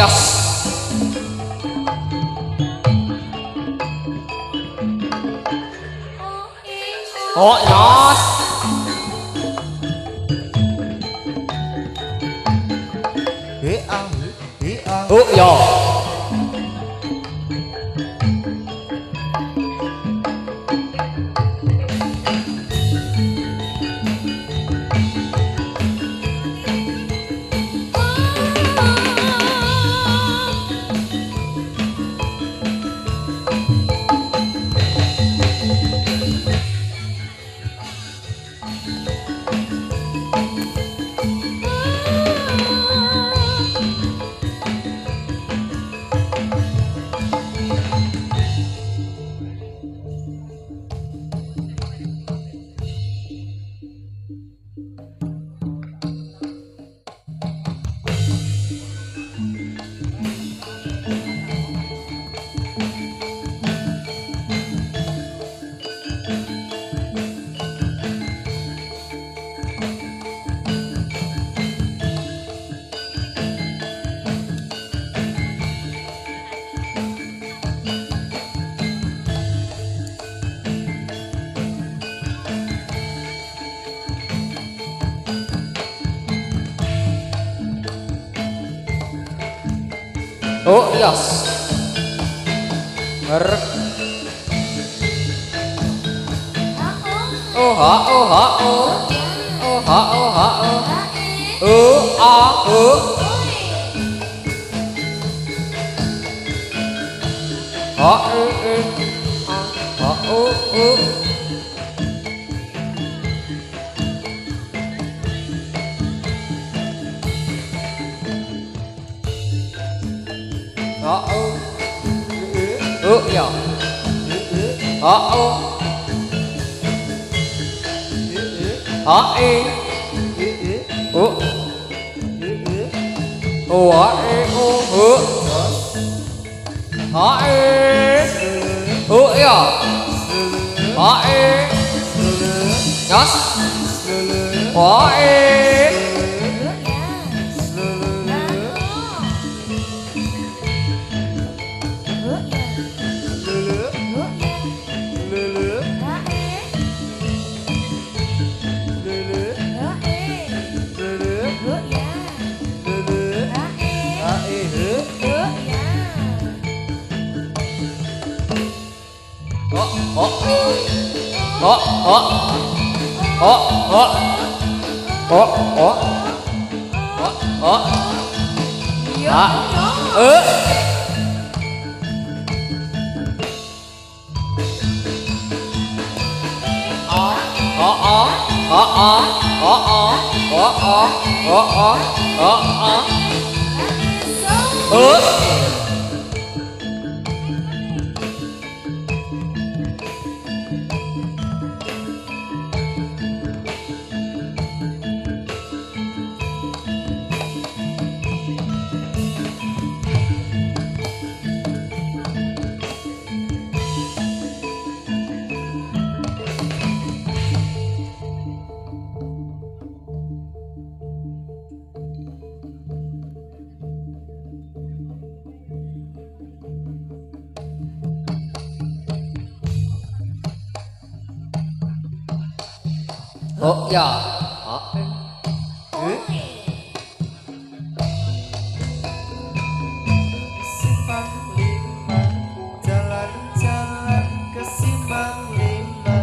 yes. Oh yes. Oh yo. Oh yes. Oh ha oh ha oh. Oh ha oh ha oh. Oh ah oh. Ha ha oh oh. Oh ya. Oh. Oh ya. Yes. Oh ya. Simpang lima, jalan-jalan ke Simpang lima,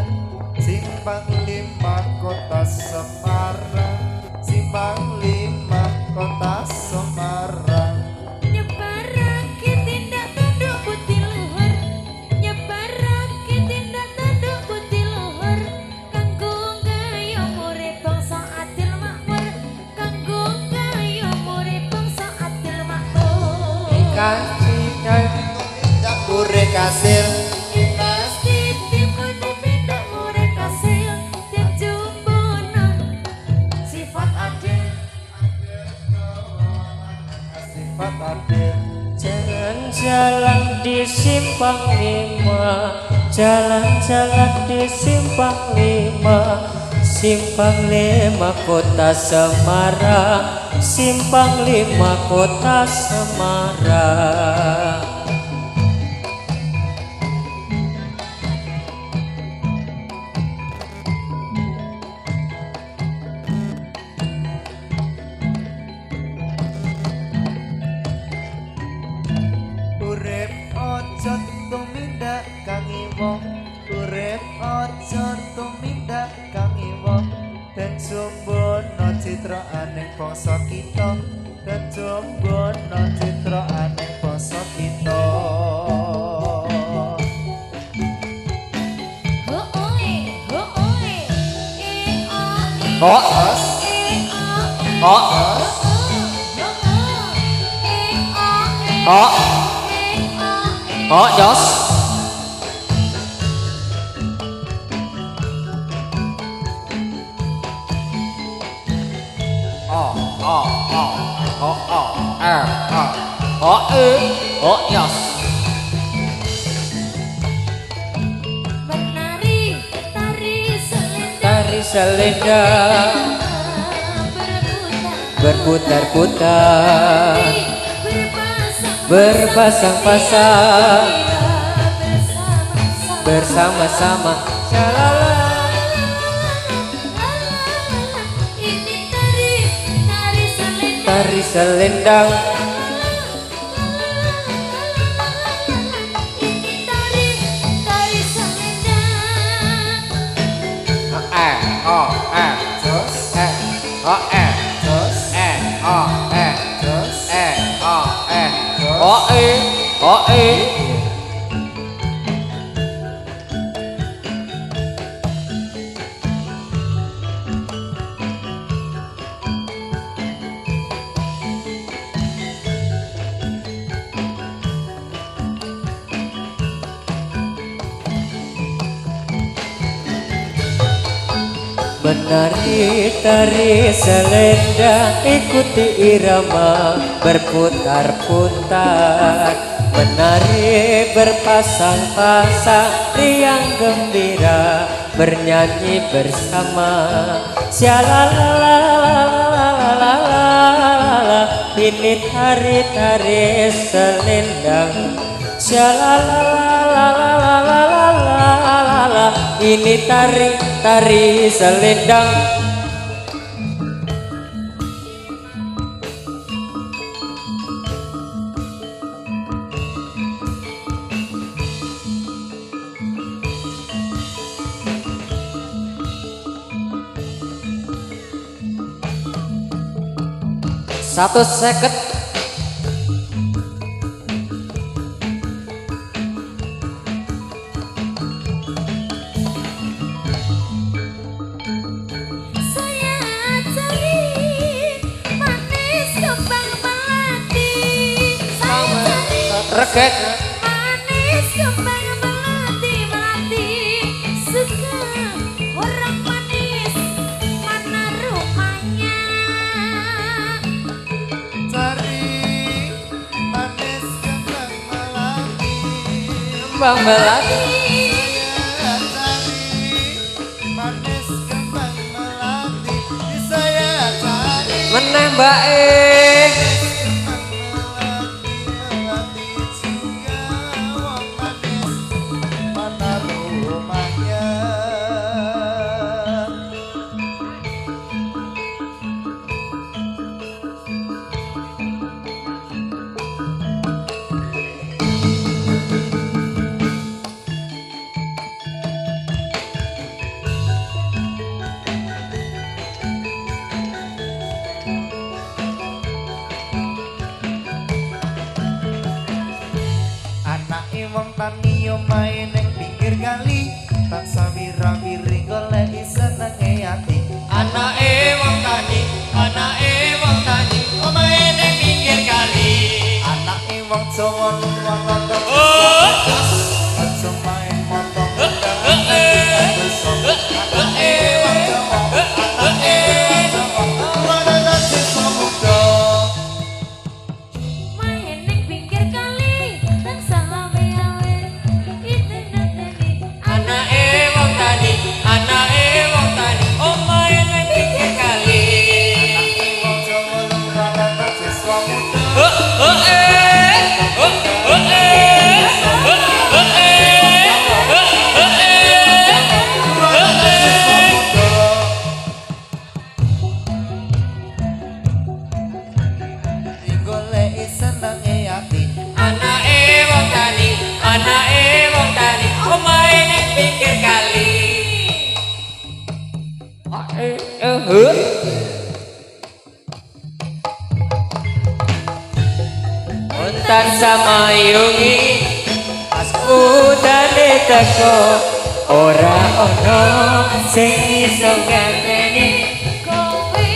Simpang lima kota Semarang, Simpang lima kota Semarang. Nyebarake tindak tanduk putih luhur, nyebarake tindak tanduk putih luhur, kanggo gaya murid bangsa adil makmur, kanggo gaya murid bangsa adil makmur. Kasihkan tidak boleh kasil, Pasti timun tidak murid kasil, dan jumbonan sifat adil. sifat adil. Jalan-jalan di Simpang Lima, jalan-jalan di Simpang Lima, Simpang 5 Kota Semarang, Simpang 5 Kota Semarang. Urip ojo tumindak kang iwong, urip ojo tumindak kang iwong. Dan jombono citra aning bangsa kita, dan jombono citra aning bangsa kita. Oh, oh, oh, Jos. Oh, oh, oh, oh, oh, oh, oh, Jos. Menari, tari selendang, Tari selendang berputar-putar, berpasang-pasang, bersama-sama. Shalala. ini tari selendang, Tari selendang ini tari selendang. Oh, Jos, oh, jos, oh, jos, oh, oh, menari tari selendang, ikuti irama berputar-putar. Menari berpasang-pasang, riang gembira, bernyanyi bersama. Shalalalalalalalala, ini tari-tari selendang. Shalalalalalalalala, ini tari selendang. Satu second. Saya cari manis kembang melati. Saya cari Reket. manis kembang melati, melati. Suka orang manis, mana rumahnya? cari manis kembang melati. Bang Melati. Saya cari manis kembang melati. Saya cari Menembak melati juga wong manis, mana rumahnya? Anake wong tani yo main ning pinggir kali, tansah wira-wiri goleki senenge ati. Anake wong tani, omahe ning pinggir kali. Anake wong Jawa nuwun londo. Aja main motong Main ning pinggir kali, tansah awe-awe. Itu nanti Anake wong tani, omahe pinggir kali. Untan sama yungi udane teko ora ono sing iso ngenteni Kowe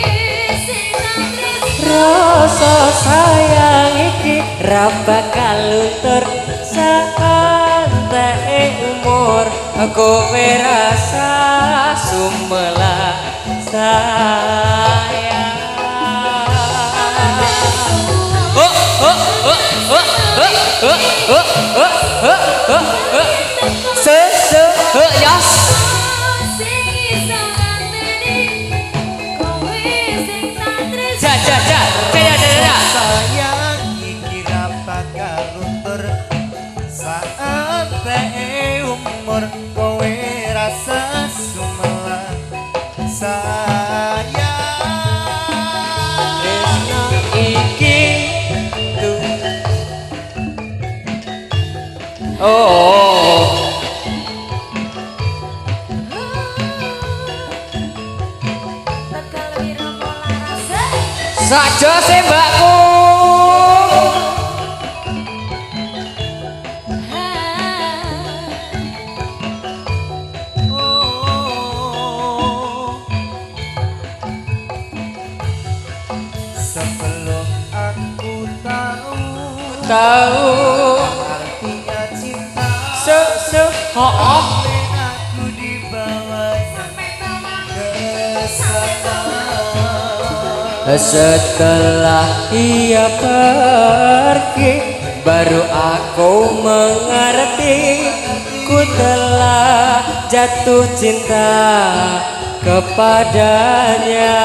sing tresno rasa sayang iki ra bakal luntur saanteke umur kowe rasa sumelah sayang. Yas. sing iso nganteni kowe sing tresno Ja ja ja ja ja ja. Sayang iki ra bakal luntur saat umur kowe rasa sumelah sayang. Tresno iki tuh. Oh. Tegal Wirapala rasa Saja sih mbakku. Sebelum aku Tahu artinya cinta, oh aku dibawa ke sana. setelah ia pergi baru aku mengerti ku telah jatuh cinta kepadanya.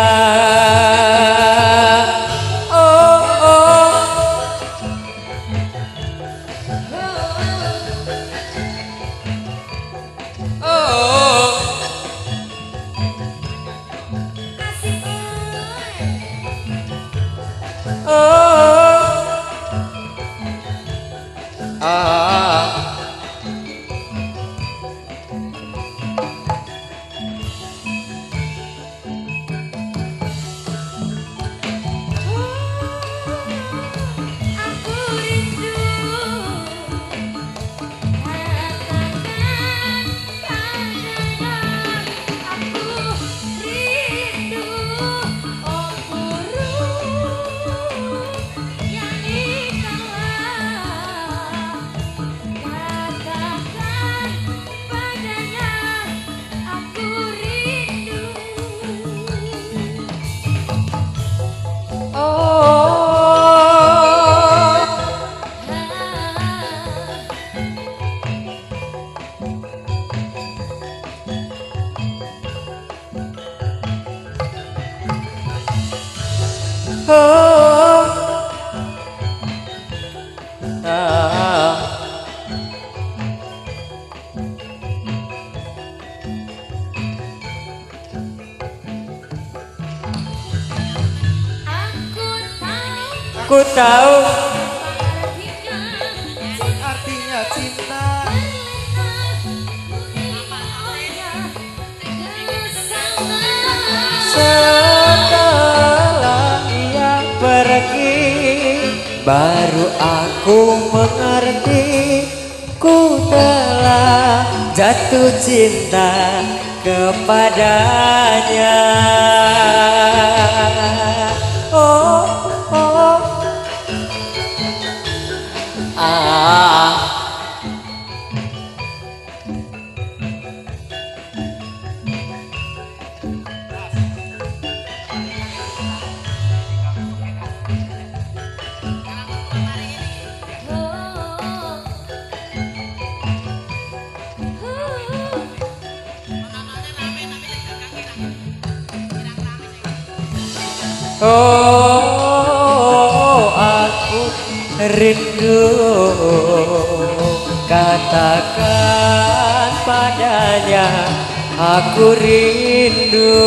Oh oh oh asik oh ah. aku rindu katakan padanya aku rindu oh burung yang ikalah katakan padanya aku rindu Ku tahu Artinya cinta, setelah ia pergi baru aku mengerti ku telah jatuh cinta kepadanya. Oh oh ah. Oh, aku rindu katakan padanya aku rindu.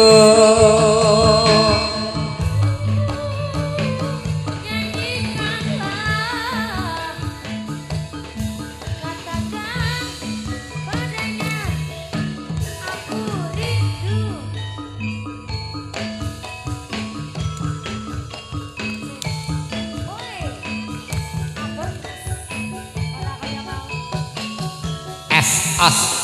S.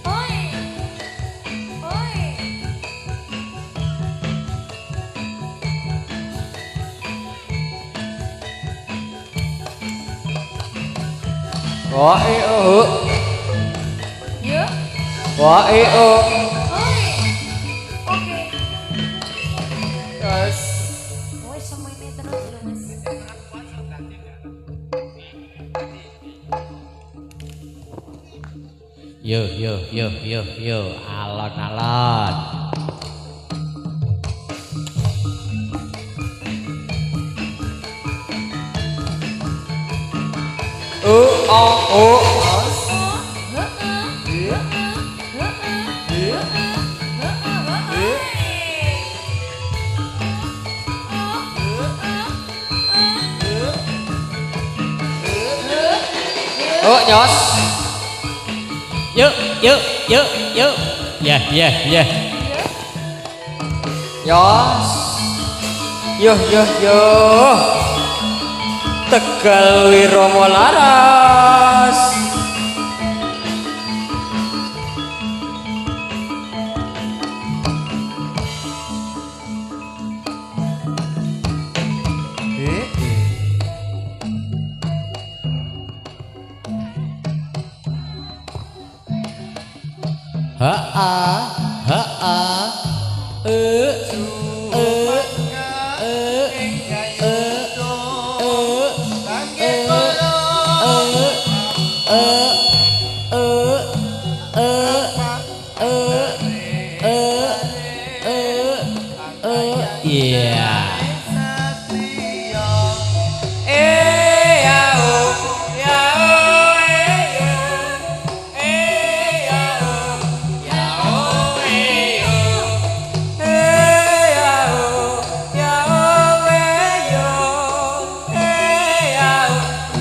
Oi. Oi. Oi Yuk. Oi Oi. Oke. Yes. Woi sama ini terus loh Mas. Yo, alon-alon. Nyos. Yuk. Ya. Nyos. Yo. Tegal Wiromo Laras.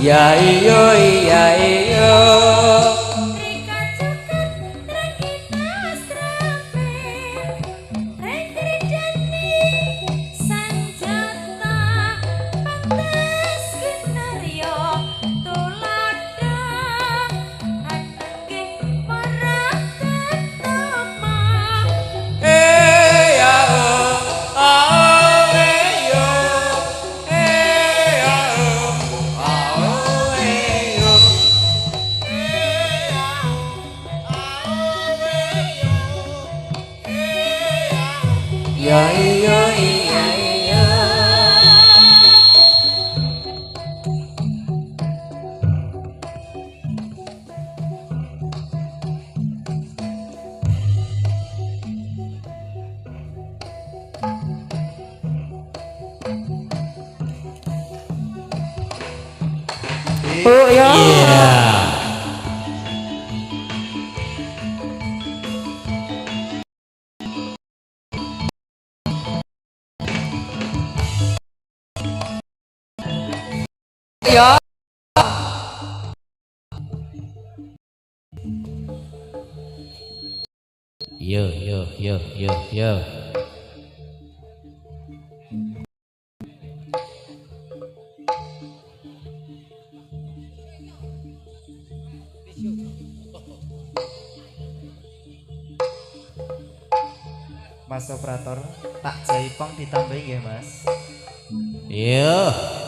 Ya iyo. Rika cukup terkita strape. Rekri jani sanjata. Pantes skenario tulada. Ananging para ketama. Ya iyo. Oh ya. Ya. Yo. Mas operator, tak jaipong ditambahin ya Mas. Yo.